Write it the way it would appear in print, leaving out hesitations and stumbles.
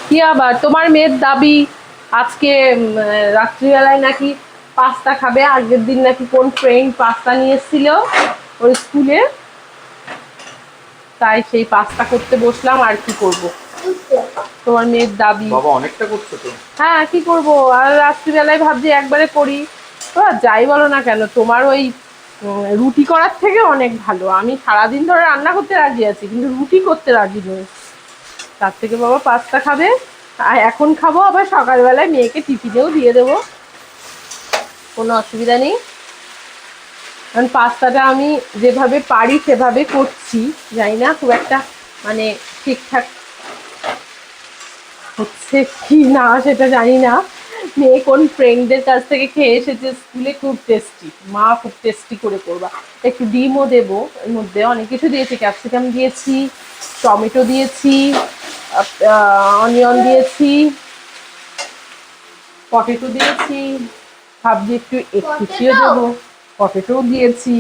কি আবার তোমার মেয়ের দাবি আজকে রাত্রিবেলায় নাকি পাস্তা খাবে, আগের দিন নাকি কোন ফ্রেন্ড পাস্তা নিয়ে এসেছিল ওর স্কুলে, তাই সেই পাস্তা করতে বসলাম। আর কি করব, তোমার মেয়ের দাবি। বাবা অনেকটা করছো তো। হ্যাঁ কি করব, আর রাত্রিবেলায় ভাবছি একবারে করি। তো যাই বলো না কেন, তোমার ওই রুটি করার থেকে অনেক ভালো। আমি সারাদিন ধরে রান্না করতে রাজি আছি, কিন্তু রুটি করতে রাজি নই। তার থেকে বাবা পাস্তা খাবে, আর এখন খাবো, আবার সকালবেলায় মেয়েকে টিফিনেও দিয়ে দেবো, কোনো অসুবিধা নেই। কারণ পাস্তাটা আমি যেভাবে পারি সেভাবে করছি, জানি না খুব একটা মানে ঠিকঠাক হচ্ছে কি না সেটা জানি না। মেয়ে কোন ফ্রেন্ডদের কাছ থেকে খেয়ে এসেছে স্কুলে, খুব টেস্টি, মা খুব টেস্টি করে করবা। একটু ডিমও দেবো, এর মধ্যে অনেক কিছু দিয়েছি, ক্যাপসিকাম দিয়েছি, টমেটো দিয়েছি, অনিয়ন দিয়েছি, পটেটো দিয়েছি, ভাবছি একটু এগটিও দেবো, পটেটোও দিয়েছি।